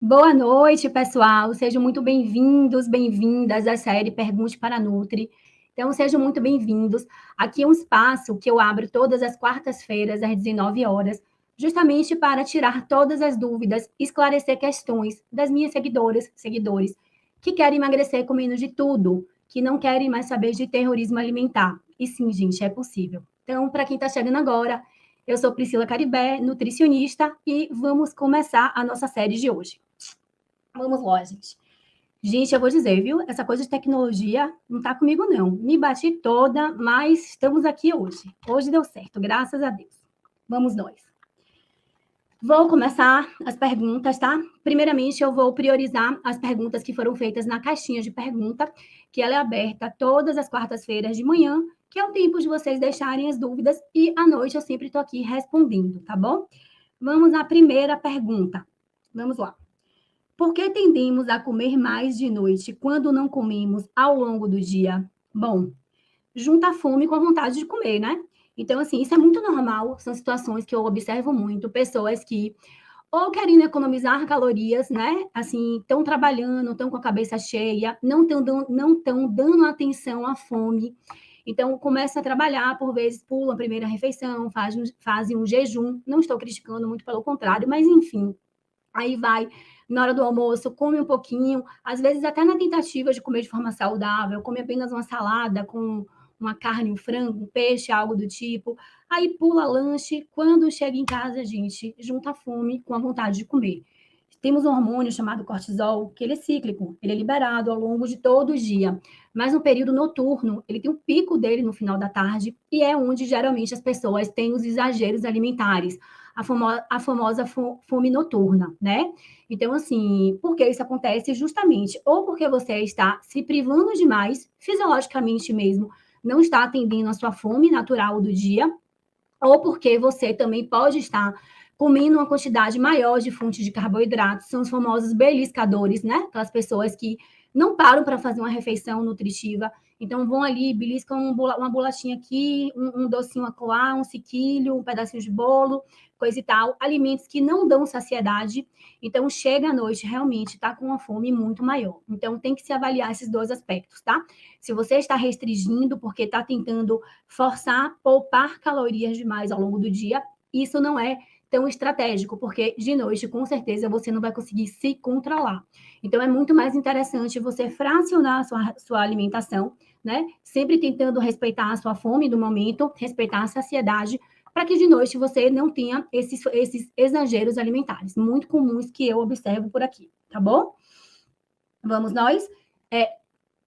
Boa noite, pessoal. Sejam muito bem-vindos, bem-vindas à série Pergunte para a Nutri. Então, sejam muito bem-vindos. Aqui é um espaço que eu abro todas as quartas-feiras, às 19 horas, justamente para tirar todas as dúvidas, esclarecer questões das minhas seguidoras, seguidores, que querem emagrecer com menos de tudo, que não querem mais saber de terrorismo alimentar. E sim, gente, é possível. Então, para quem está chegando agora, eu sou Priscila Caribé, nutricionista, e vamos começar a nossa série de hoje. Vamos lá, gente. Gente, eu vou dizer, viu? Essa coisa de tecnologia não tá comigo, não. Me bati toda, mas estamos aqui hoje. Hoje deu certo, graças a Deus. Vamos nós. Vou começar as perguntas, tá? Primeiramente, eu vou priorizar as perguntas que foram feitas na caixinha de pergunta, que ela é aberta todas as quartas-feiras de manhã, que é o tempo de vocês deixarem as dúvidas, e à noite eu sempre estou aqui respondendo, tá bom? Vamos à primeira pergunta. Vamos lá. Por que tendemos a comer mais de noite quando não comemos ao longo do dia? Bom, junta a fome com a vontade de comer, né? Então, assim, isso é muito normal, são situações que eu observo muito, pessoas que ou querendo economizar calorias, né? Assim, estão trabalhando, estão com a cabeça cheia, não estão dando atenção à fome. Então, começa a trabalhar, por vezes pulam a primeira refeição, fazem um jejum. Não estou criticando, muito pelo contrário, mas enfim, aí vai na hora do almoço, come um pouquinho, às vezes até na tentativa de comer de forma saudável, come apenas uma salada com uma carne, um frango, um peixe, algo do tipo. Aí pula lanche, quando chega em casa, gente, junta a fome com a vontade de comer. Temos um hormônio chamado cortisol, que ele é cíclico, ele é liberado ao longo de todo o dia. Mas no período noturno, ele tem um pico dele no final da tarde, e é onde geralmente as pessoas têm os exageros alimentares, a famosa fome noturna, né? Então, assim, por que isso acontece? Justamente, ou porque você está se privando demais, fisiologicamente mesmo, não está atendendo a sua fome natural do dia, ou porque você também pode estar comendo uma quantidade maior de fontes de carboidratos, são os famosos beliscadores, né? Aquelas pessoas que não param para fazer uma refeição nutritiva, então vão ali, beliscam uma bolachinha aqui, um docinho acolá, um sequilho, um pedacinho de bolo, coisa e tal, alimentos que não dão saciedade, então chega à noite realmente está com uma fome muito maior. Então tem que se avaliar esses dois aspectos, tá? Se você está restringindo porque está tentando forçar, poupar calorias demais ao longo do dia, isso não é tão estratégico, porque de noite, com certeza, você não vai conseguir se controlar. Então, é muito mais interessante você fracionar a sua alimentação, né? Sempre tentando respeitar a sua fome do momento, respeitar a saciedade, para que de noite você não tenha esses exageros alimentares, muito comuns que eu observo por aqui, tá bom? Vamos nós?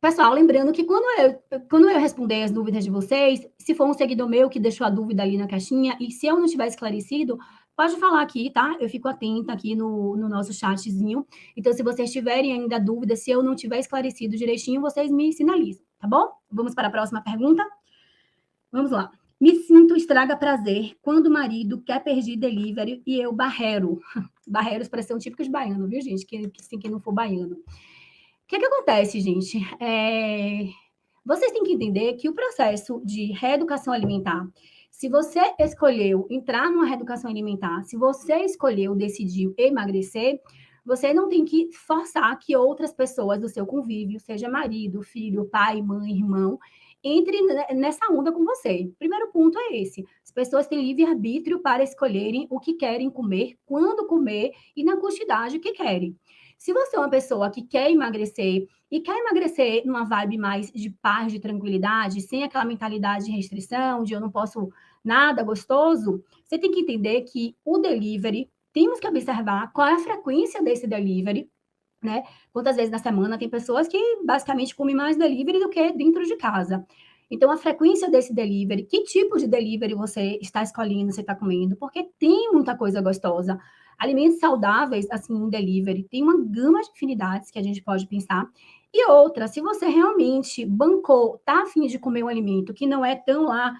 Pessoal, lembrando que quando eu responder as dúvidas de vocês, se for um seguidor meu que deixou a dúvida ali na caixinha, e se eu não tiver esclarecido, pode falar aqui, tá? Eu fico atenta aqui no nosso chatzinho. Então, se vocês tiverem ainda dúvida, se eu não tiver esclarecido direitinho, vocês me sinalizam, tá bom? Vamos para a próxima pergunta? Vamos lá. Me sinto estraga prazer quando o marido quer pedir delivery e eu barrero. Barrero, expressão típica de baiano, viu, gente? Quem não for baiano. O que acontece, gente? Vocês têm que entender que o processo de reeducação alimentar, se você escolheu entrar numa reeducação alimentar, se você escolheu, decidiu emagrecer, você não tem que forçar que outras pessoas do seu convívio, seja marido, filho, pai, mãe, irmão, entre nessa onda com você. O primeiro ponto é esse. As pessoas têm livre-arbítrio para escolherem o que querem comer, quando comer e na quantidade que querem. Se você é uma pessoa que quer emagrecer e quer emagrecer numa vibe mais de paz, de tranquilidade, sem aquela mentalidade de restrição, de eu não posso nada gostoso, você tem que entender que o delivery, temos que observar qual é a frequência desse delivery, né? Quantas vezes na semana tem pessoas que basicamente comem mais delivery do que dentro de casa. Então, a frequência desse delivery, que tipo de delivery você está escolhendo, você está comendo, porque tem muita coisa gostosa. Alimentos saudáveis, assim, em delivery, tem uma gama de afinidades que a gente pode pensar. E outra, se você realmente bancou, tá afim de comer um alimento que não é tão lá,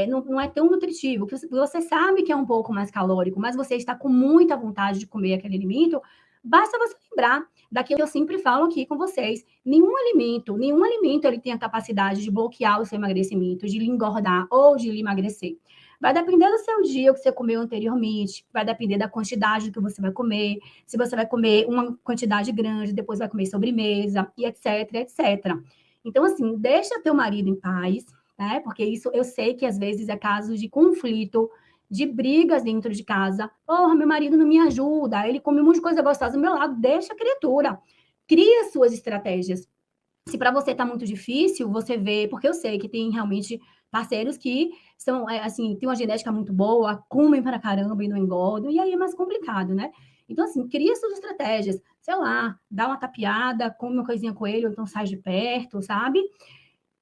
não é tão nutritivo, que você sabe que é um pouco mais calórico, mas você está com muita vontade de comer aquele alimento, basta você lembrar daquilo que eu sempre falo aqui com vocês. Nenhum alimento ele tem a capacidade de bloquear o seu emagrecimento, de lhe engordar ou de lhe emagrecer. Vai depender do seu dia, o que você comeu anteriormente, vai depender da quantidade que você vai comer, se você vai comer uma quantidade grande, depois vai comer sobremesa, e etc, etc. Então, assim, deixa teu marido em paz, né? Porque isso eu sei que às vezes é caso de conflito, de brigas dentro de casa. Porra, meu marido não me ajuda, ele come um monte de coisa gostosa do meu lado, deixa a criatura. Cria suas estratégias. Se para você está muito difícil, você vê, porque eu sei que tem realmente parceiros que são, assim, tem uma genética muito boa, comem para caramba e não engordam, e aí é mais complicado, né? Então, assim, cria suas estratégias, sei lá, dá uma tapeada, come uma coisinha com ele, ou então sai de perto, sabe?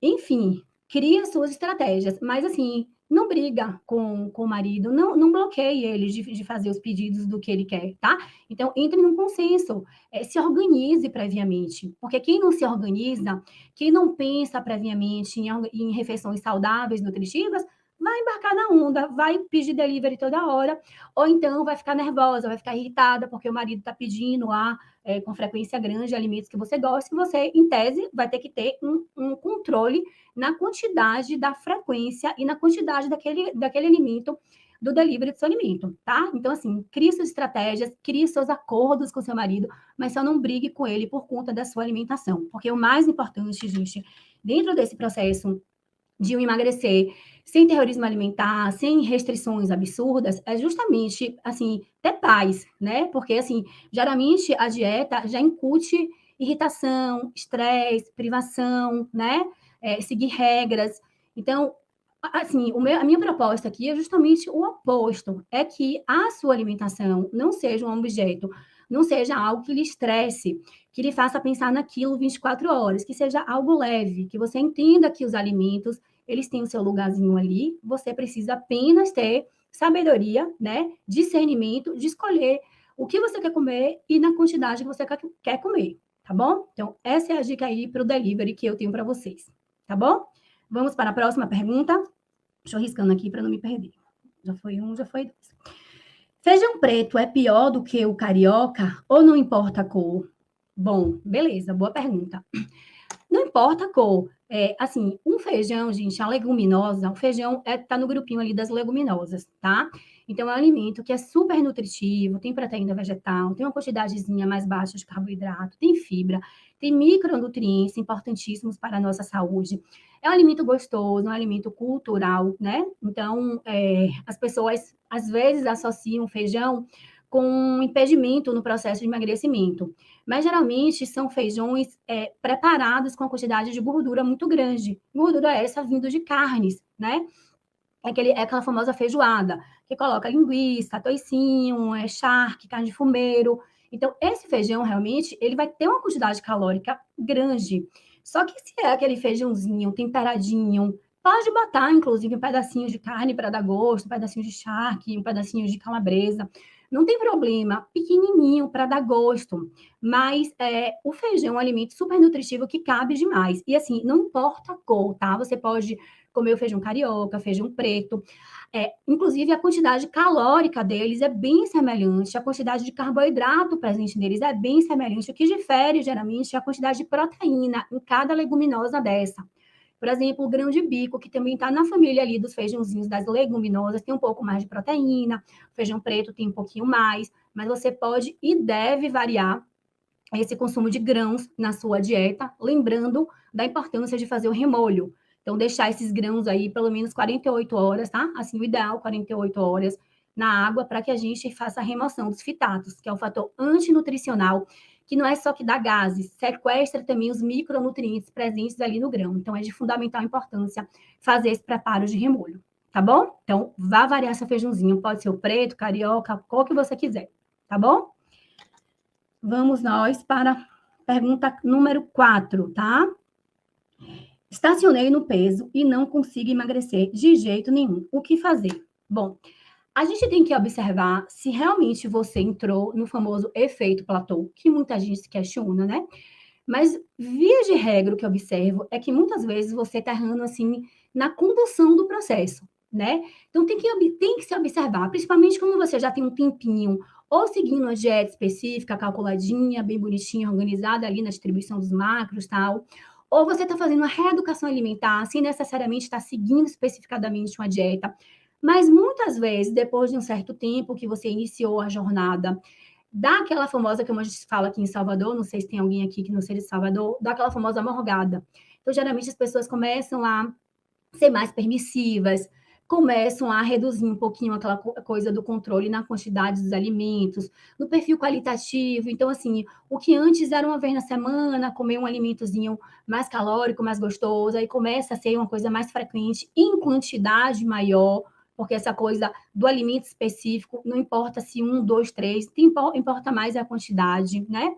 Enfim, cria suas estratégias, mas assim, não briga com o marido, não bloqueie ele de fazer os pedidos do que ele quer, tá? Então, entre num consenso, se organize previamente, porque quem não se organiza, quem não pensa previamente em refeições saudáveis, nutritivas, vai embarcar na onda, vai pedir delivery toda hora, ou então vai ficar nervosa, vai ficar irritada, porque o marido está pedindo lá com frequência grande alimentos que você gosta, e você, em tese, vai ter que ter um controle na quantidade da frequência e na quantidade daquele alimento, do delivery do seu alimento, tá? Então, assim, crie suas estratégias, crie seus acordos com seu marido, mas só não brigue com ele por conta da sua alimentação. Porque o mais importante, gente, dentro desse processo de emagrecer sem terrorismo alimentar, sem restrições absurdas, é justamente, assim, ter paz, né? Porque, assim, geralmente a dieta já incute irritação, estresse, privação, né? Seguir regras. Então, assim, a minha proposta aqui é justamente o oposto, é que a sua alimentação não seja um objeto, não seja algo que lhe estresse, que lhe faça pensar naquilo 24 horas, que seja algo leve, que você entenda que os alimentos, eles têm o seu lugarzinho ali, você precisa apenas ter sabedoria, né, discernimento de escolher o que você quer comer e na quantidade que você quer comer, tá bom? Então, essa é a dica aí para o delivery que eu tenho para vocês, tá bom? Vamos para a próxima pergunta. Deixa eu riscando aqui para não me perder. Já foi um, já foi dois. Feijão preto é pior do que o carioca ou não importa a cor? Bom, beleza, boa pergunta. Não importa a cor. Assim, um feijão, gente, a leguminosa, o feijão tá no grupinho ali das leguminosas, tá? Então, é um alimento que é super nutritivo, tem proteína vegetal, tem uma quantidadezinha mais baixa de carboidrato, tem fibra, tem micronutrientes importantíssimos para a nossa saúde. É um alimento gostoso, é um alimento cultural, né? Então, as pessoas, às vezes, associam o feijão com um impedimento no processo de emagrecimento. Mas geralmente são feijões preparados com a quantidade de gordura muito grande. Gordura essa vindo de carnes, né? Aquela famosa feijoada, que coloca linguiça, toicinho, charque, carne de fumeiro. Então, esse feijão, realmente, ele vai ter uma quantidade calórica grande. Só que se é aquele feijãozinho temperadinho, pode botar, inclusive, um pedacinho de carne para dar gosto, um pedacinho de charque, um pedacinho de calabresa. Não tem problema, pequenininho para dar gosto. Mas o feijão é um alimento super nutritivo que cabe demais. E assim, não importa a cor, tá? Você pode comer o feijão carioca, feijão preto. Inclusive, a quantidade calórica deles é bem semelhante, a quantidade de carboidrato presente neles é bem semelhante. O que difere, geralmente, é a quantidade de proteína em cada leguminosa dessa. Por exemplo, o grão de bico, que também está na família ali dos feijãozinhos das leguminosas, tem um pouco mais de proteína, o feijão preto tem um pouquinho mais, mas você pode e deve variar esse consumo de grãos na sua dieta, lembrando da importância de fazer o remolho. Então, deixar esses grãos aí pelo menos 48 horas, tá? Assim, o ideal, 48 horas na água, para que a gente faça a remoção dos fitatos, que é um fator antinutricional, que não é só que dá gases, sequestra também os micronutrientes presentes ali no grão. Então, é de fundamental importância fazer esse preparo de remolho, tá bom? Então, vá variar seu feijãozinho, pode ser o preto, carioca, qual que você quiser, tá bom? Vamos nós para a pergunta número 4, tá? Estacionei no peso e não consigo emagrecer de jeito nenhum. O que fazer? Bom, a gente tem que observar se realmente você entrou no famoso efeito platô, que muita gente se questiona, né? Mas, via de regra, o que eu observo é que muitas vezes você está errando, assim, na condução do processo, né? Então, tem que se observar, principalmente quando você já tem um tempinho, ou seguindo uma dieta específica, calculadinha, bem bonitinha, organizada ali na distribuição dos macros, tal, ou você está fazendo uma reeducação alimentar, sem necessariamente estar seguindo especificadamente uma dieta, Mas muitas vezes, depois de um certo tempo que você iniciou a jornada, dá aquela famosa, como a gente fala aqui em Salvador, não sei se tem alguém aqui que não seja de Salvador, dá aquela famosa morgada. Então, geralmente, as pessoas começam a ser mais permissivas, começam a reduzir um pouquinho aquela coisa do controle na quantidade dos alimentos, no perfil qualitativo. Então, assim, o que antes era uma vez na semana, comer um alimentozinho mais calórico, mais gostoso, aí começa a ser uma coisa mais frequente, em quantidade maior, porque essa coisa do alimento específico, não importa se um, dois, três, importa mais a quantidade, né?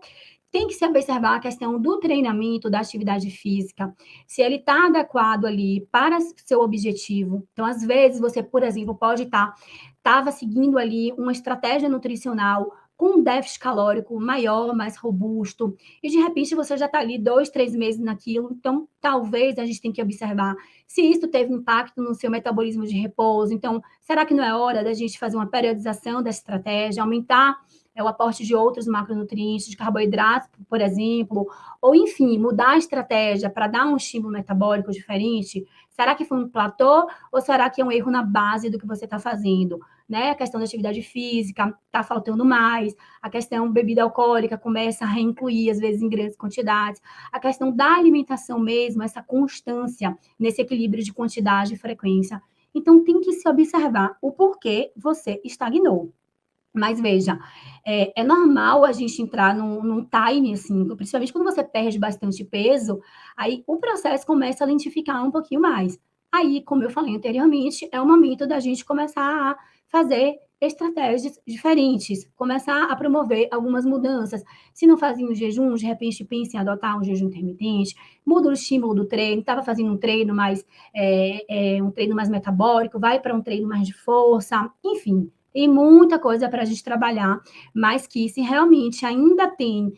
Tem que se observar a questão do treinamento, da atividade física, se ele está adequado ali para seu objetivo. Então, às vezes, você, por exemplo, pode estava seguindo ali uma estratégia nutricional com um déficit calórico maior, mais robusto, e de repente você já está ali 2, 3 meses naquilo. Então, talvez a gente tenha que observar se isso teve impacto no seu metabolismo de repouso. Então, será que não é hora da gente fazer uma periodização dessa estratégia, aumentar o aporte de outros macronutrientes, de carboidratos, por exemplo, ou enfim, mudar a estratégia para dar um estímulo metabólico diferente? Será que foi um platô ou será que é um erro na base do que você está fazendo? Né? A questão da atividade física está faltando mais, a questão bebida alcoólica começa a reincluir, às vezes, em grandes quantidades, a questão da alimentação mesmo, essa constância nesse equilíbrio de quantidade e frequência. Então, tem que se observar o porquê você estagnou. Mas veja, é normal a gente entrar num time, assim, principalmente quando você perde bastante peso, aí o processo começa a lentificar um pouquinho mais. Aí, como eu falei anteriormente, é o momento da gente começar a fazer estratégias diferentes, começar a promover algumas mudanças. Se não fazia um jejum, de repente pense em adotar um jejum intermitente, muda o estímulo do treino, estava fazendo um treino um treino mais metabólico, vai para um treino mais de força, enfim, tem muita coisa para a gente trabalhar, mas que se realmente ainda tem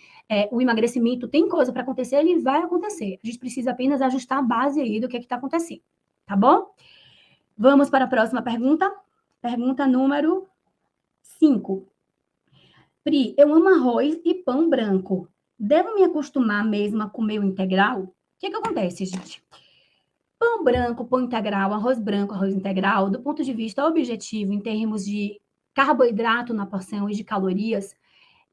o emagrecimento, tem coisa para acontecer, ele vai acontecer. A gente precisa apenas ajustar a base aí do que está acontecendo, tá bom? Vamos para a próxima pergunta. Pergunta número 5. Pri, eu amo arroz e pão branco. Devo me acostumar mesmo a comer o integral? O que acontece, gente? Pão branco, pão integral, arroz branco, arroz integral, do ponto de vista objetivo, em termos de carboidrato na porção e de calorias,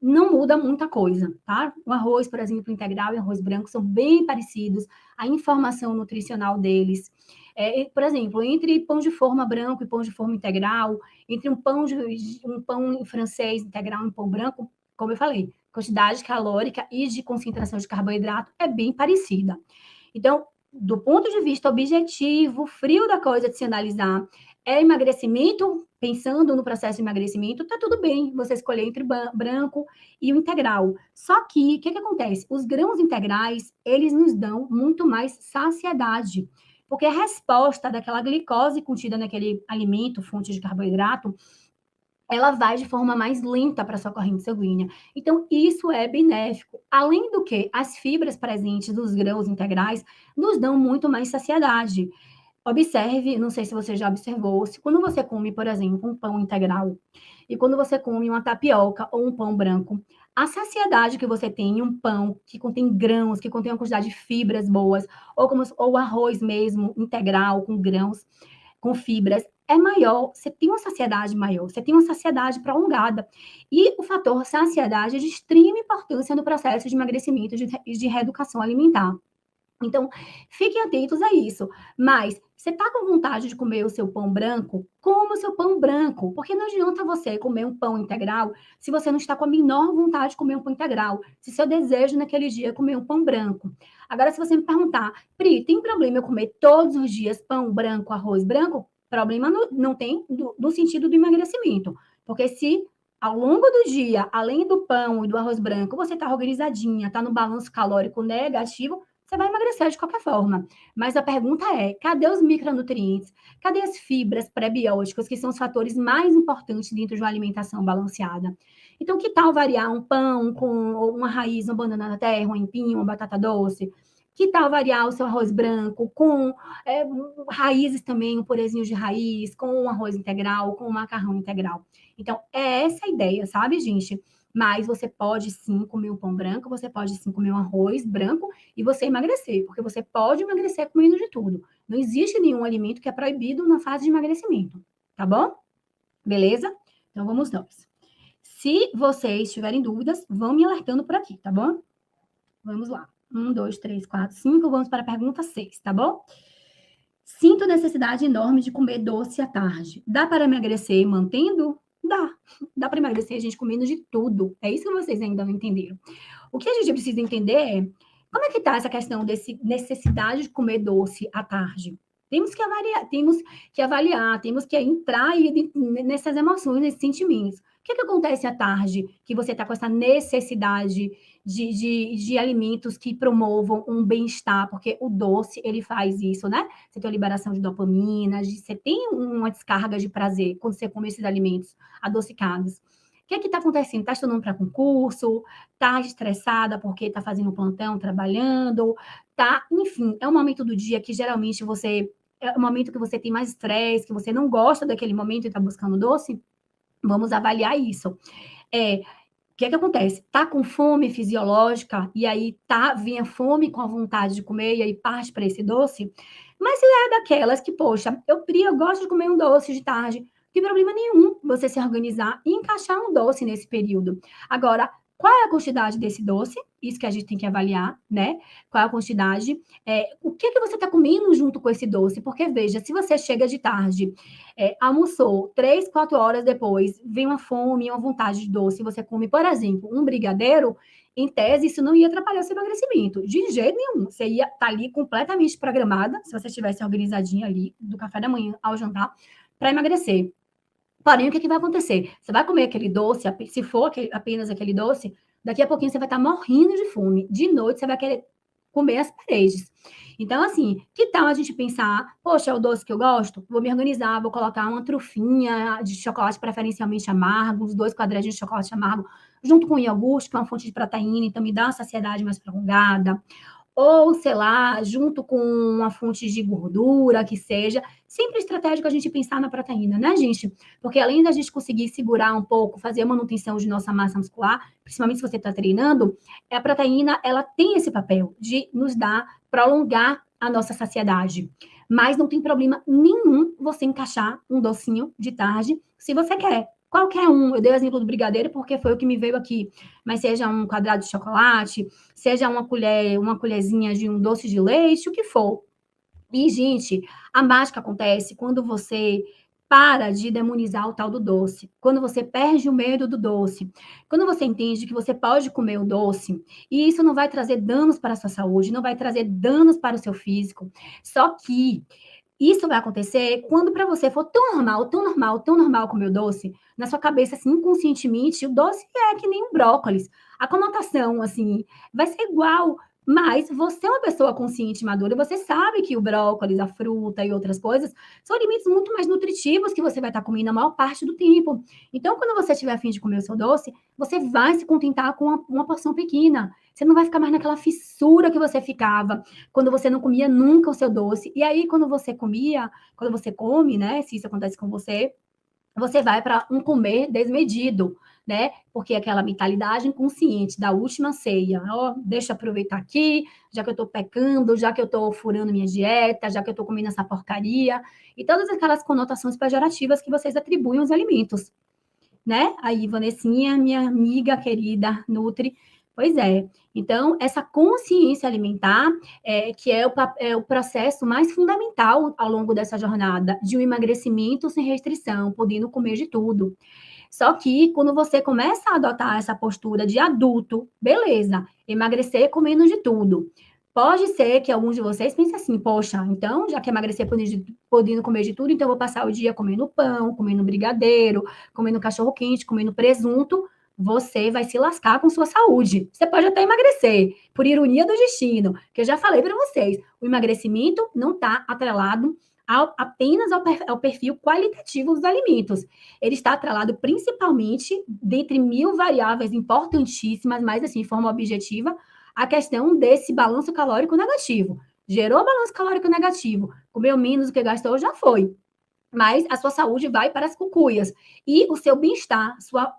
não muda muita coisa, tá? O arroz, por exemplo, integral e arroz branco são bem parecidos, a informação nutricional deles. Por exemplo, entre pão de forma branco e pão de forma integral, entre um pão francês integral e um pão branco, como eu falei, quantidade calórica e de concentração de carboidrato é bem parecida. Então, do ponto de vista objetivo, frio da coisa de se analisar, é emagrecimento, pensando no processo de emagrecimento, tá tudo bem você escolher entre branco e o integral. Só que, o que acontece? Os grãos integrais, eles nos dão muito mais saciedade, porque a resposta daquela glicose contida naquele alimento, fonte de carboidrato, ela vai de forma mais lenta para a sua corrente sanguínea. Então, isso é benéfico. Além do que, as fibras presentes nos grãos integrais nos dão muito mais saciedade. Observe, não sei se você já observou, se quando você come, por exemplo, um pão integral e quando você come uma tapioca ou um pão branco, a saciedade que você tem em um pão que contém grãos, que contém uma quantidade de fibras boas, ou arroz mesmo integral com grãos, com fibras, é maior, você tem uma saciedade maior, você tem uma saciedade prolongada. E o fator saciedade é de extrema importância no processo de emagrecimento e de reeducação alimentar. Então, fiquem atentos a isso. Mas, você está com vontade de comer o seu pão branco? Coma o seu pão branco, porque não adianta você comer um pão integral se você não está com a menor vontade de comer um pão integral, se seu desejo naquele dia é comer um pão branco. Agora, se você me perguntar, Pri, tem problema eu comer todos os dias pão branco, arroz branco? Problema não tem do sentido do emagrecimento. Porque se ao longo do dia, além do pão e do arroz branco, você está organizadinha, está no balanço calórico negativo, você vai emagrecer de qualquer forma. Mas a pergunta é: cadê os micronutrientes? Cadê as fibras pré-bióticas, que são os fatores mais importantes dentro de uma alimentação balanceada? Então, que tal variar um pão com uma raiz, uma banana da terra, um empim, uma batata doce? Que tal variar o seu arroz branco com raízes também, um purezinho de raiz, com um arroz integral, com um macarrão integral? Então, é essa a ideia, sabe, gente? Mas você pode sim comer um pão branco, você pode sim comer um arroz branco e você emagrecer, porque você pode emagrecer comendo de tudo. Não existe nenhum alimento que é proibido na fase de emagrecimento. tá bom? Beleza? Então, vamos nós. Se vocês tiverem dúvidas, vão me alertando por aqui, tá bom? Vamos lá. 1, 2, 3, 4, 5. Vamos para a pergunta 6, tá bom? Sinto necessidade enorme de comer doce à tarde. Dá para emagrecer mantendo? Dá. Dá para emagrecer a gente comendo de tudo. É isso que vocês ainda não entenderam. O que a gente precisa entender é como é que está essa questão desse necessidade de comer doce à tarde. Temos que avaliar, temos que entrar nessas emoções, nesses sentimentos. O que acontece à tarde que você está com essa necessidade de alimentos que promovam um bem-estar? Porque o doce, ele faz isso, né? Você tem a liberação de dopamina, você tem uma descarga de prazer quando você come esses alimentos adocicados. O que está acontecendo? Está estudando para concurso? Está estressada porque está fazendo plantão, trabalhando? Enfim, é um momento do dia que geralmente é um momento que você tem mais estresse, que você não gosta daquele momento e está buscando doce? Vamos avaliar isso. O que acontece? Tá com fome fisiológica e aí vem a fome com a vontade de comer e aí parte para esse doce? Mas se é daquelas que, poxa, eu gosto de comer um doce de tarde, não tem problema nenhum você se organizar e encaixar um doce nesse período. Agora, qual é a quantidade desse doce? Isso que a gente tem que avaliar, né? Qual é a quantidade? O que você está comendo junto com esse doce? Porque, veja, se você chega de tarde, almoçou, 3, 4 horas depois, vem uma fome, uma vontade de doce, você come, por exemplo, um brigadeiro, em tese, isso não ia atrapalhar o seu emagrecimento. De jeito nenhum. Você ia estar ali completamente programada, se você estivesse organizadinha ali, do café da manhã ao jantar, para emagrecer. Porém, o que vai acontecer? Você vai comer aquele doce, se for apenas aquele doce, daqui a pouquinho você vai estar morrendo de fome. De noite, você vai querer comer as paredes. Então, assim, que tal a gente pensar, poxa, é o doce que eu gosto? Vou me organizar, vou colocar uma trufinha de chocolate preferencialmente amargo, uns 2 quadradinhos de chocolate amargo, junto com iogurte, que é uma fonte de proteína, então me dá uma saciedade mais prolongada. Ou, sei lá, junto com uma fonte de gordura, que seja. Sempre estratégico a gente pensar na proteína, né, gente? Porque além da gente conseguir segurar um pouco, fazer a manutenção de nossa massa muscular, principalmente se você está treinando, a proteína, ela tem esse papel de nos prolongar a nossa saciedade. Mas não tem problema nenhum você encaixar um docinho de tarde, se você quer. Qualquer um, eu dei o exemplo do brigadeiro porque foi o que me veio aqui, mas seja um quadrado de chocolate, seja uma colherzinha de um doce de leite, o que for. E, gente, a mágica acontece quando você para de demonizar o tal do doce, quando você perde o medo do doce, quando você entende que você pode comer o doce, e isso não vai trazer danos para a sua saúde, não vai trazer danos para o seu físico, só que isso vai acontecer quando para você for tão normal, tão normal, tão normal comer o doce, na sua cabeça, assim, inconscientemente, o doce é que nem um brócolis. A conotação, assim, vai ser igual, mas você é uma pessoa consciente e madura, você sabe que o brócolis, a fruta e outras coisas são alimentos muito mais nutritivos que você vai estar comendo a maior parte do tempo. Então, quando você tiver a fim de comer o seu doce, você vai se contentar com uma porção pequena. Você não vai ficar mais naquela fissura que você ficava quando você não comia nunca o seu doce. E aí, quando você come, né? Se isso acontece com você, você vai para um comer desmedido, né? Porque aquela mentalidade inconsciente da última ceia, ó, deixa eu aproveitar aqui, já que eu estou pecando, já que eu estou furando minha dieta, já que eu estou comendo essa porcaria, e todas aquelas conotações pejorativas que vocês atribuem aos alimentos, né? Aí, Vanessinha, minha amiga querida, Nutri, pois é. Então, essa consciência alimentar, que é o processo mais fundamental ao longo dessa jornada, de um emagrecimento sem restrição, podendo comer de tudo. Só que, quando você começa a adotar essa postura de adulto, beleza, emagrecer comendo de tudo. Pode ser que alguns de vocês pensem assim, poxa, então, já que emagrecer podendo comer de tudo, então eu vou passar o dia comendo pão, comendo brigadeiro, comendo cachorro-quente, comendo presunto, você vai se lascar com sua saúde. Você pode até emagrecer, por ironia do destino, que eu já falei para vocês, o emagrecimento não está atrelado apenas ao perfil qualitativo dos alimentos. Ele está atrelado principalmente, dentre 1000 variáveis importantíssimas, mas assim, de forma objetiva, a questão desse balanço calórico negativo. Gerou balanço calórico negativo, comeu menos do que gastou, já foi. Mas a sua saúde vai para as cucuias. E o seu bem-estar, sua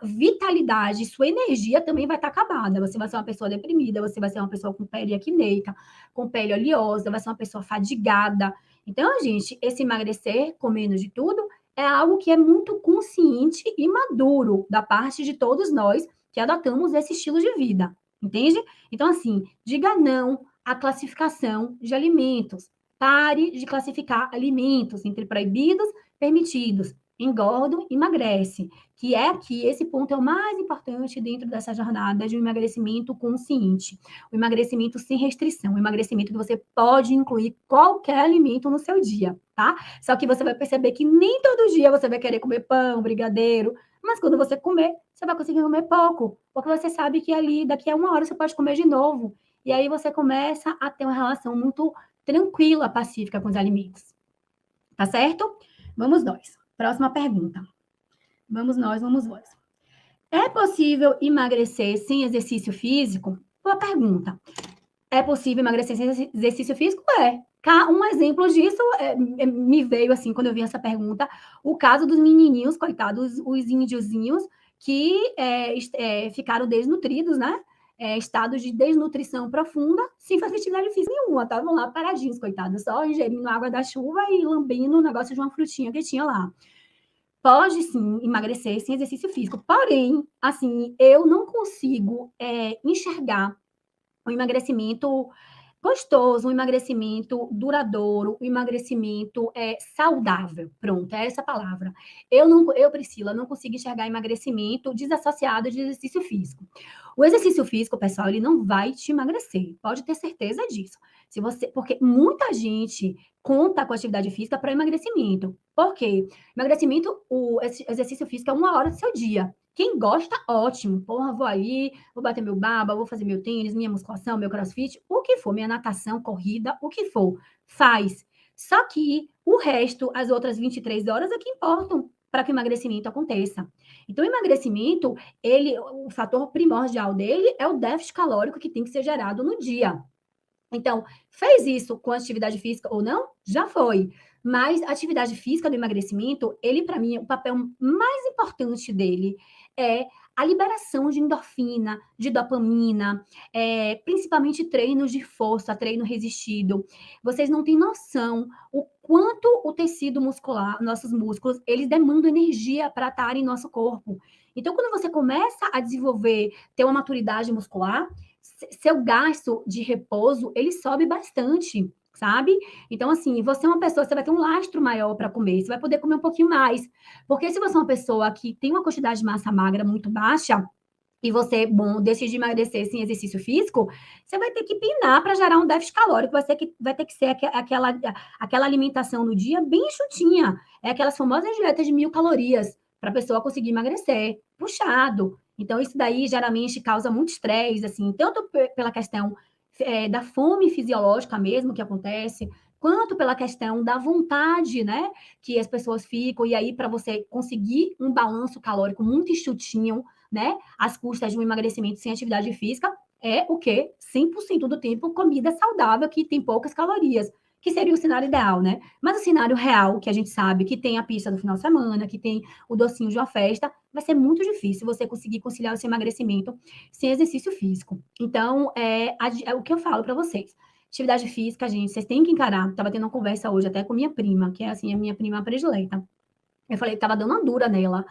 vitalidade, sua energia também vai estar acabada. Você vai ser uma pessoa deprimida, você vai ser uma pessoa com pele acneica, com pele oleosa, vai ser uma pessoa fadigada. Então, gente, esse emagrecer com menos de tudo é algo que é muito consciente e maduro da parte de todos nós que adotamos esse estilo de vida, entende? Então, assim, diga não à classificação de alimentos. Pare de classificar alimentos entre proibidos, permitidos. Engordo, emagrece. Que é que esse ponto é o mais importante dentro dessa jornada de um emagrecimento consciente. O emagrecimento sem restrição, o emagrecimento que você pode incluir qualquer alimento no seu dia, tá? Só que você vai perceber que nem todo dia você vai querer comer pão, brigadeiro, mas quando você comer, você vai conseguir comer pouco, porque você sabe que ali, daqui a 1 hora, você pode comer de novo. E aí você começa a ter uma relação muito tranquila, pacífica com os alimentos. Tá certo? Vamos nós. Próxima pergunta. Vamos nós. É possível emagrecer sem exercício físico? Boa pergunta. É possível emagrecer sem exercício físico? É. Um exemplo disso me veio, assim, quando eu vi essa pergunta, o caso dos menininhos, coitados, os índiozinhos, que ficaram desnutridos, né? Estados de desnutrição profunda, sem fazer atividade física nenhuma. Estavam lá paradinhos, coitados, só ingerindo água da chuva e lambendo o negócio de uma frutinha que tinha lá. Pode, sim, emagrecer sem exercício físico. Porém, assim, eu não consigo enxergar um emagrecimento gostoso, um emagrecimento duradouro, um emagrecimento saudável. Pronto, é essa a palavra. Eu, Priscila, não consigo enxergar emagrecimento desassociado de exercício físico. O exercício físico, pessoal, ele não vai te emagrecer. Pode ter certeza disso. Porque muita gente conta com a atividade física para emagrecimento. Por quê? Emagrecimento, o exercício físico é 1 hora do seu dia. Quem gosta, ótimo. Porra, vou ali, vou bater meu baba, vou fazer meu tênis, minha musculação, meu crossfit, o que for, minha natação, corrida, o que for, faz. Só que o resto, as outras 23 horas, é que importam para que o emagrecimento aconteça. Então, o emagrecimento, o fator primordial dele é o déficit calórico que tem que ser gerado no dia. Então, fez isso com atividade física ou não? Já foi. Mas a atividade física do emagrecimento, ele, para mim, o papel mais importante dele é a liberação de endorfina, de dopamina, principalmente treinos de força, treino resistido. Vocês não têm noção o quanto o tecido muscular, nossos músculos, eles demandam energia para estar em nosso corpo. Então, quando você começa a desenvolver, ter uma maturidade muscular, seu gasto de repouso, ele sobe bastante, sabe? Então, assim, você é uma pessoa, você vai ter um lastro maior para comer, você vai poder comer um pouquinho mais. Porque se você é uma pessoa que tem uma quantidade de massa magra muito baixa, e você, decide emagrecer sem exercício físico, você vai ter que pinar para gerar um déficit calórico, vai ter que ser aquela alimentação no dia bem enxutinha. É aquelas famosas dietas de 1.000 calorias, para a pessoa conseguir emagrecer, puxado. Então, isso daí geralmente causa muito estresse, assim, tanto pela questão da fome fisiológica mesmo que acontece, quanto pela questão da vontade, né, que as pessoas ficam, e aí para você conseguir um balanço calórico muito enxutinho, né, às custas de um emagrecimento sem atividade física, é o quê? 100% do tempo comida saudável, que tem poucas calorias, que seria o cenário ideal, né? Mas o cenário real, que a gente sabe que tem a pista do final de semana, que tem o docinho de uma festa, vai ser muito difícil você conseguir conciliar o seu emagrecimento sem exercício físico. Então, é o que eu falo para vocês. Atividade física, gente, vocês têm que encarar. Estava tendo uma conversa hoje até com minha prima, que é assim, a minha prima predileta. Eu falei que tava dando uma dura nela.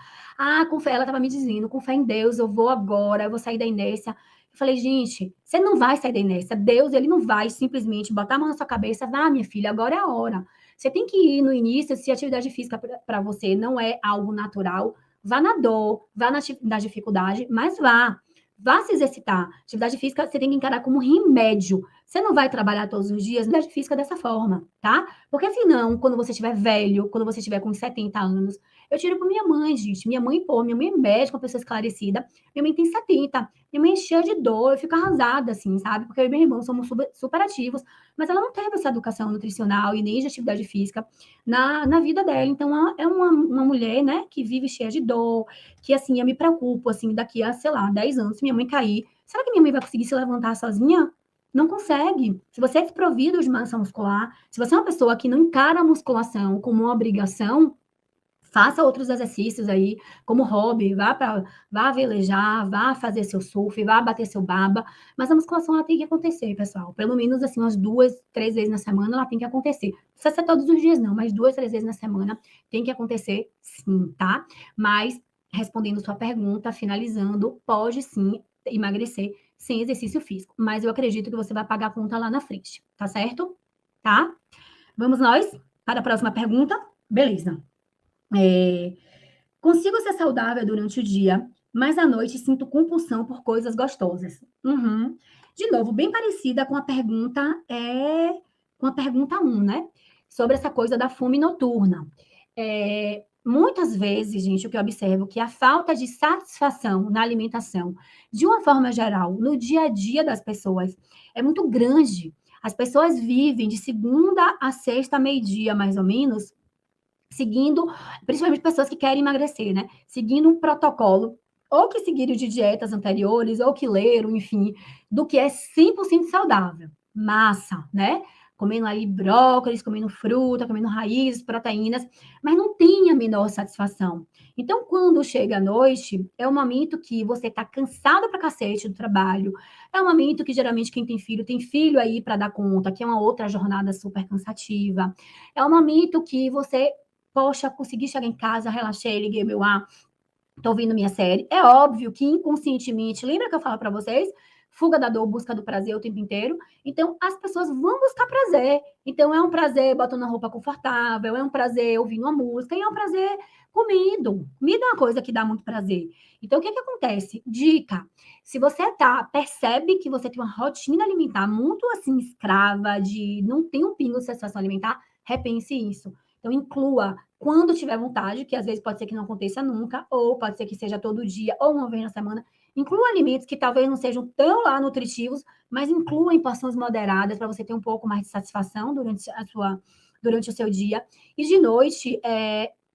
Com fé, ela tava me dizendo, com fé em Deus, eu vou agora, eu vou sair da inércia. Eu falei, gente, você não vai sair da inércia. Deus, ele não vai simplesmente botar a mão na sua cabeça, vá, minha filha, agora é a hora. Você tem que ir no início, se a atividade física para você não é algo natural, vá na dor, vá na dificuldade, mas vá. Vá se exercitar. Atividade física você tem que encarar como remédio. Você não vai trabalhar todos os dias atividade física dessa forma, tá? Porque senão, quando você estiver velho, quando você estiver com 70 anos, eu tiro para minha mãe, gente. Minha mãe é médica, uma pessoa esclarecida. Minha mãe tem 70. Minha mãe é cheia de dor, eu fico arrasada, assim, sabe? Porque eu e meu irmão somos super ativos, mas ela não teve essa educação nutricional e nem de atividade física na vida dela. Então, ela é uma mulher, né, que vive cheia de dor, que, assim, eu me preocupo, assim, daqui a, sei lá, 10 anos, se minha mãe cair, será que minha mãe vai conseguir se levantar sozinha? Não consegue. Se você é desprovido de massa muscular, se você é uma pessoa que não encara a musculação como uma obrigação, Faça outros exercícios aí, como hobby, vá velejar, vá fazer seu surf, vá bater seu baba, mas a musculação ela tem que acontecer, pessoal. Pelo menos assim, umas 2, 3 vezes na semana ela tem que acontecer. Não precisa ser todos os dias, não, mas 2, 3 vezes na semana tem que acontecer sim, tá? Mas, respondendo sua pergunta, finalizando, pode sim emagrecer sem exercício físico, mas eu acredito que você vai pagar a conta lá na frente, tá certo? Tá? Vamos nós para a próxima pergunta? Beleza. Consigo ser saudável durante o dia, mas à noite sinto compulsão por coisas gostosas. Uhum. De novo, bem parecida com a pergunta 1, né? Sobre essa coisa da fome noturna. Muitas vezes, gente, o que eu observo é que a falta de satisfação na alimentação, de uma forma geral, no dia a dia das pessoas, é muito grande. As pessoas vivem de segunda a sexta, meio-dia, mais ou menos, seguindo, principalmente pessoas que querem emagrecer, né? Seguindo um protocolo, ou que seguiram de dietas anteriores, ou que leram, enfim, do que é 100% saudável. Massa, né? Comendo ali brócolis, comendo fruta, comendo raízes, proteínas, mas não tem a menor satisfação. Então, quando chega a noite, é um momento que você está cansado pra cacete do trabalho, é um momento que geralmente quem tem filho aí para dar conta, que é uma outra jornada super cansativa. É um momento que você poxa, consegui chegar em casa, relaxei, liguei meu ar, tô ouvindo minha série. É óbvio que inconscientemente, lembra que eu falo para vocês? Fuga da dor, busca do prazer o tempo inteiro. Então, as pessoas vão buscar prazer. Então, é um prazer botando a roupa confortável, é um prazer ouvindo uma música, e é um prazer comendo. Comida é uma coisa que dá muito prazer. Então, o que acontece? Dica: se você percebe que você tem uma rotina alimentar muito assim, escrava, de não tem um pingo de satisfação alimentar, repense isso. Então, inclua quando tiver vontade, que às vezes pode ser que não aconteça nunca, ou pode ser que seja todo dia, ou uma vez na semana. Inclua alimentos que talvez não sejam tão lá nutritivos, mas inclua em porções moderadas para você ter um pouco mais de satisfação durante o seu dia. E de noite,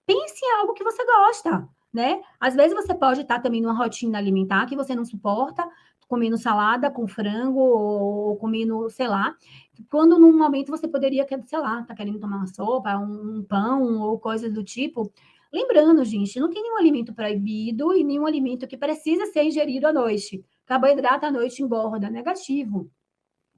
pense em algo que você gosta, né? Às vezes você pode estar também numa rotina alimentar que você não suporta, comendo salada com frango ou comendo, sei lá, quando num momento você poderia, sei lá, tá querendo tomar uma sopa, um pão ou coisas do tipo. Lembrando, gente, não tem nenhum alimento proibido e nenhum alimento que precisa ser ingerido à noite. Carboidrato à noite engorda, negativo.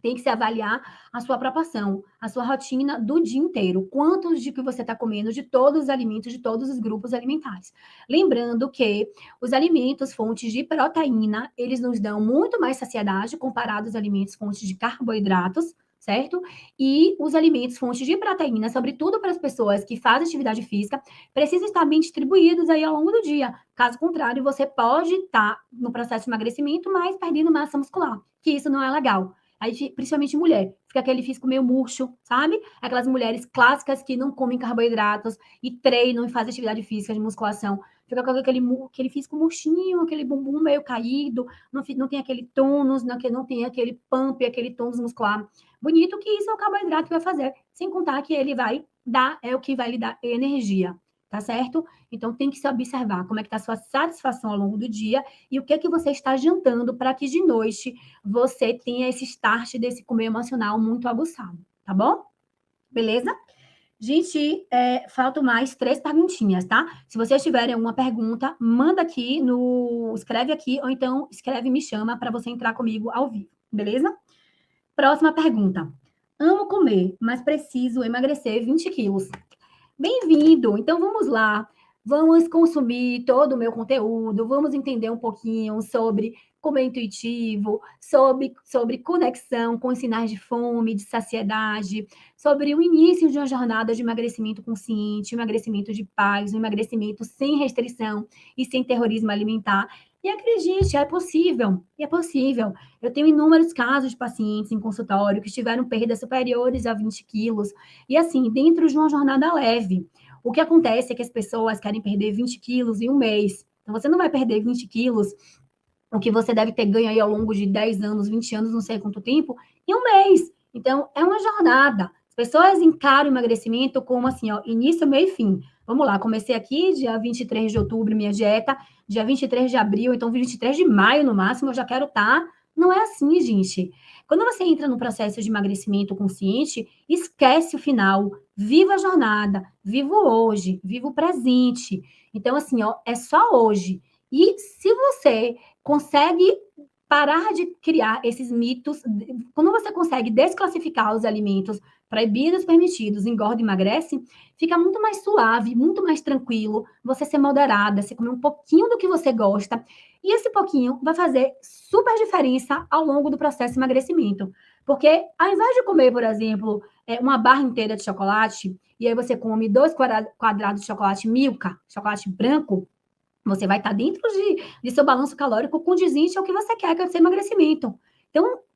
Tem que se avaliar a sua proporção, a sua rotina do dia inteiro. Quantos de que você está comendo de todos os alimentos, de todos os grupos alimentares. Lembrando que os alimentos fontes de proteína, eles nos dão muito mais saciedade comparado aos alimentos fontes de carboidratos, certo? E os alimentos fontes de proteína, sobretudo para as pessoas que fazem atividade física, precisam estar bem distribuídos aí ao longo do dia. Caso contrário, você pode estar no processo de emagrecimento, mas perdendo massa muscular, que isso não é legal. Aí, principalmente mulher, fica aquele físico meio murcho, sabe? Aquelas mulheres clássicas que não comem carboidratos e treinam e fazem atividade física de musculação. Fica com aquele físico murchinho, aquele bumbum meio caído, não tem aquele tônus, não tem aquele pump, aquele tônus muscular bonito, que isso é o carboidrato que vai fazer. Sem contar que ele vai dar, é o que vai lhe dar energia, tá certo? Então, tem que se observar como é que está a sua satisfação ao longo do dia e o que é que você está jantando para que de noite você tenha esse start desse comer emocional muito aguçado, tá bom? Beleza? Gente, faltam mais 3 perguntinhas, tá? Se vocês tiverem alguma pergunta, manda aqui escreve aqui, ou então escreve e me chama para você entrar comigo ao vivo, beleza? Próxima pergunta. Amo comer, mas preciso emagrecer 20 quilos. Bem-vindo! Então vamos lá, vamos consumir todo o meu conteúdo, vamos entender um pouquinho sobre como é intuitivo, sobre conexão com os sinais de fome, de saciedade, sobre o início de uma jornada de emagrecimento consciente, emagrecimento de paz, um emagrecimento sem restrição e sem terrorismo alimentar. E acredite, é possível, é possível. Eu tenho inúmeros casos de pacientes em consultório que tiveram perdas superiores a 20 quilos, e assim, dentro de uma jornada leve. O que acontece é que as pessoas querem perder 20 quilos em um mês. Então, você não vai perder 20 quilos, o que você deve ter ganho aí ao longo de 10 anos, 20 anos, não sei quanto tempo, em um mês. Então, é uma jornada. As pessoas encaram o emagrecimento como assim, ó, início, meio e fim. Vamos lá, comecei aqui dia 23 de outubro, minha dieta, dia 23 de abril, então 23 de maio no máximo, eu já quero estar Não é assim, gente. Quando você entra no processo de emagrecimento consciente, esquece o final, viva a jornada, viva o hoje, viva o presente. Então, assim, ó, é só hoje. E se você consegue parar de criar esses mitos, quando você consegue desclassificar os alimentos proibidos, permitidos, engorda e emagrece, fica muito mais suave, muito mais tranquilo, você ser moderada, você comer um pouquinho do que você gosta, e esse pouquinho vai fazer super diferença ao longo do processo de emagrecimento. Porque ao invés de comer, por exemplo, uma barra inteira de chocolate, e aí você come 2 quadrados de chocolate Milka, chocolate branco, você vai estar dentro de seu balanço calórico condizente ao que você quer, que é o seu emagrecimento.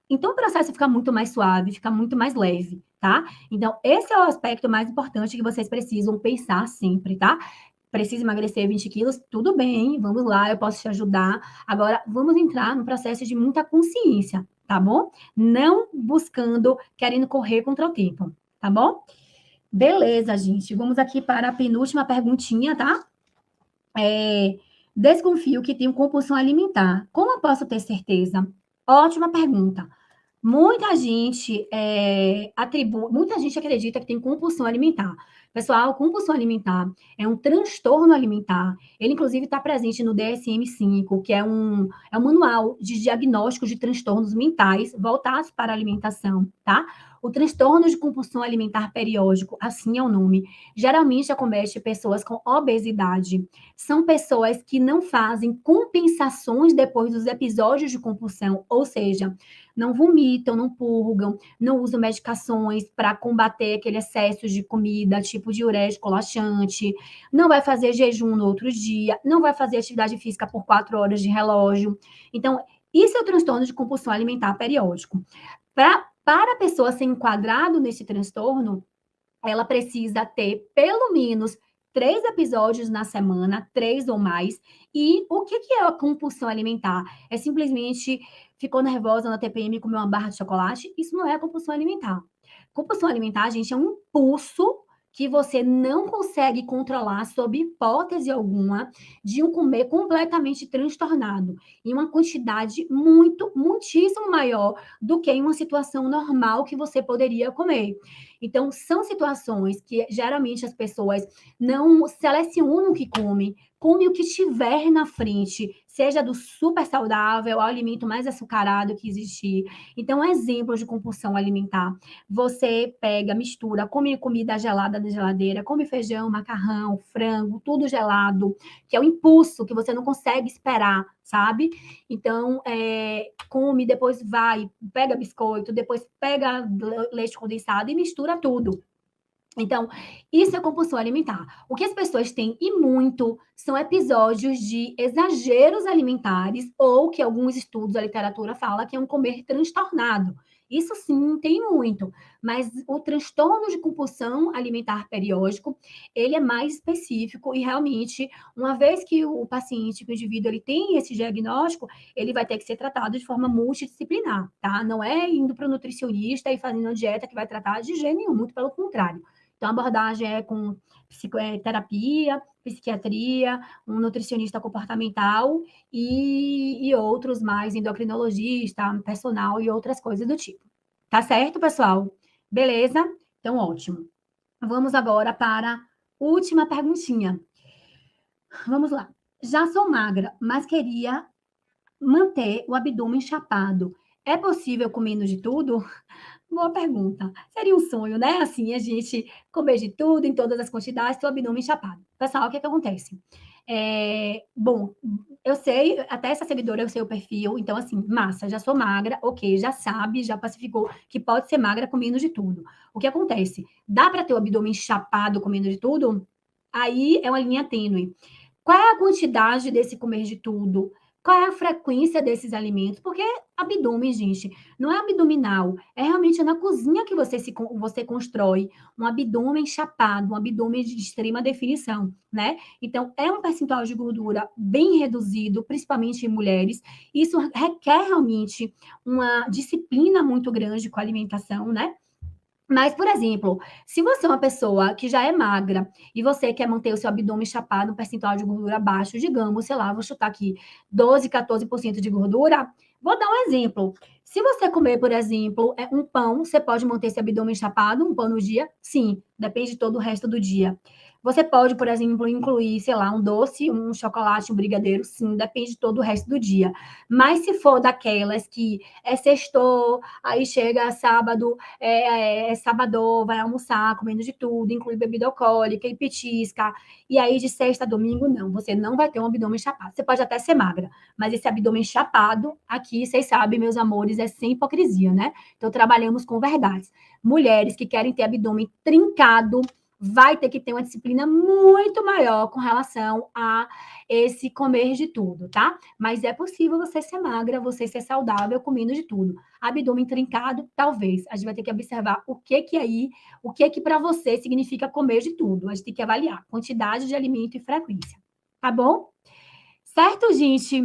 Então o processo fica muito mais suave, fica muito mais leve, tá? Então, esse é o aspecto mais importante que vocês precisam pensar sempre, tá? Precisa emagrecer 20 quilos? Tudo bem, vamos lá, eu posso te ajudar. Agora, vamos entrar no processo de muita consciência, tá bom? Não buscando, querendo correr contra o tempo, tá bom? Beleza, gente. Vamos aqui para a penúltima perguntinha, tá? Desconfio que tenho compulsão alimentar. Como eu posso ter certeza? Ótima pergunta. Muita gente acredita que tem compulsão alimentar. Pessoal, compulsão alimentar é um transtorno alimentar. Ele, inclusive, está presente no DSM-5, que é um manual de diagnóstico de transtornos mentais voltados para a alimentação, tá? O transtorno de compulsão alimentar periódico, assim é o nome, geralmente acomete pessoas com obesidade. São pessoas que não fazem compensações depois dos episódios de compulsão, ou seja, não vomitam, não purgam, não usam medicações para combater aquele excesso de comida, tipo diurético, laxante, não vai fazer jejum no outro dia, não vai fazer atividade física por 4 horas de relógio. Então, isso é o transtorno de compulsão alimentar periódico. Para a pessoa ser enquadrado nesse transtorno, ela precisa ter pelo menos 3 episódios na semana, 3 ou mais. E o que é a compulsão alimentar? É simplesmente ficou nervosa na TPM e comeu uma barra de chocolate? Isso não é compulsão alimentar. Compulsão alimentar, gente, é um impulso que você não consegue controlar sob hipótese alguma de um comer completamente transtornado, em uma quantidade muitíssimo maior do que em uma situação normal que você poderia comer. Então, são situações que geralmente as pessoas não selecionam o que comem, come o que tiver na frente, seja do super saudável ao alimento mais açucarado que existir. Então, exemplos de compulsão alimentar. Você pega, mistura, come comida gelada na geladeira, come feijão, macarrão, frango, tudo gelado, que é o impulso que você não consegue esperar, sabe? Então, come, depois vai, pega biscoito, depois pega leite condensado e mistura tudo. Então, isso é compulsão alimentar. O que as pessoas têm e muito são episódios de exageros alimentares ou que alguns estudos da literatura fala que é um comer transtornado. Isso sim tem muito, mas o transtorno de compulsão alimentar periódico, ele é mais específico e realmente, uma vez que o paciente, que o indivíduo, ele tem esse diagnóstico, ele vai ter que ser tratado de forma multidisciplinar, tá? Não é indo para o nutricionista e fazendo uma dieta que vai tratar de jeito nenhum, muito pelo contrário. Então, a abordagem é com terapia, psiquiatria, um nutricionista comportamental e outros mais, endocrinologista, personal e outras coisas do tipo. Tá certo, pessoal? Beleza? Então, ótimo. Vamos agora para a última perguntinha. Vamos lá. Já sou magra, mas queria manter o abdômen chapado. É possível comer de tudo? Boa pergunta. Seria um sonho, né? Assim, a gente comer de tudo, em todas as quantidades, ter o abdômen chapado. Pessoal, o que acontece? Bom, eu sei, até essa seguidora, eu sei o perfil, então, assim, massa, já sou magra, ok, já sabe, já pacificou que pode ser magra comendo de tudo. O que acontece? Dá para ter o abdômen chapado comendo de tudo? Aí é uma linha tênue. Qual é a quantidade desse comer de tudo? Qual é a frequência desses alimentos? Porque abdômen, gente, não é abdominal, é realmente na cozinha que você constrói um abdômen chapado, um abdômen de extrema definição, né? Então, é um percentual de gordura bem reduzido, principalmente em mulheres. Isso requer realmente uma disciplina muito grande com a alimentação, né? Mas, por exemplo, se você é uma pessoa que já é magra e você quer manter o seu abdômen chapado, um percentual de gordura baixo, digamos, sei lá, vou chutar aqui, 12, 14% de gordura, Vou dar um exemplo. Se você comer, por exemplo, um pão, você pode manter esse abdômen chapado, um pão no dia? Sim, depende de todo o resto do dia. Você pode, por exemplo, incluir, sei lá, um doce, um chocolate, um brigadeiro? Sim, depende de todo o resto do dia. Mas se for daquelas que é sextou, aí chega sábado, é sábado, vai almoçar comendo de tudo, inclui bebida alcoólica e petisca, e aí de sexta a domingo, não, você não vai ter um abdômen chapado. Você pode até ser magra, mas esse abdômen chapado, aqui, vocês sabem, meus amores, é sem hipocrisia, né? Então, trabalhamos com verdades. Mulheres que querem ter abdômen trincado, vai ter que ter uma disciplina muito maior com relação a esse comer de tudo, tá? Mas é possível você ser magra, você ser saudável comendo de tudo. Abdômen trincado, talvez. A gente vai ter que observar o que que para você significa comer de tudo. A gente tem que avaliar quantidade de alimento e frequência. Tá bom? Certo, gente?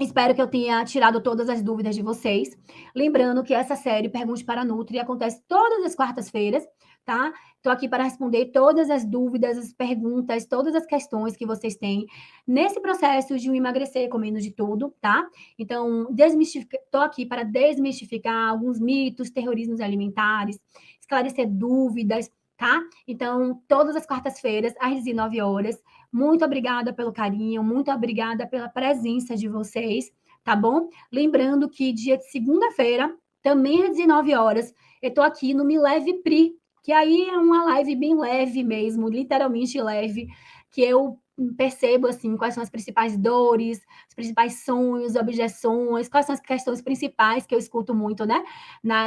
Espero que eu tenha tirado todas as dúvidas de vocês. Lembrando que essa série Pergunte para a Nutri acontece todas as quartas-feiras, tá? Estou aqui para responder todas as dúvidas, as perguntas, todas as questões que vocês têm nesse processo de emagrecer comendo de tudo, tá? Então, estou aqui para desmistificar alguns mitos, terrorismos alimentares, esclarecer dúvidas, tá? Então, todas as quartas-feiras, às 19 horas, muito obrigada pelo carinho, muito obrigada pela presença de vocês, tá bom? Lembrando que dia de segunda-feira, também às 19 horas, eu tô aqui no Me Leve Pri, que aí é uma live bem leve mesmo, literalmente leve, que eu percebo assim quais são as principais dores, os principais sonhos, objeções, quais são as questões principais que eu escuto muito, né?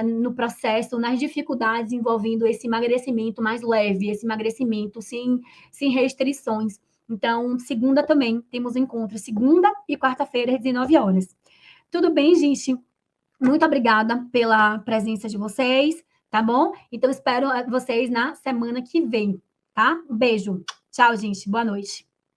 No processo, nas dificuldades envolvendo esse emagrecimento mais leve, esse emagrecimento sem restrições. Então, segunda também temos encontro, segunda e quarta-feira, às 19 horas. Tudo bem, gente? Muito obrigada pela presença de vocês, tá bom? Então, espero vocês na semana que vem, tá? Um beijo. Tchau, gente. Boa noite.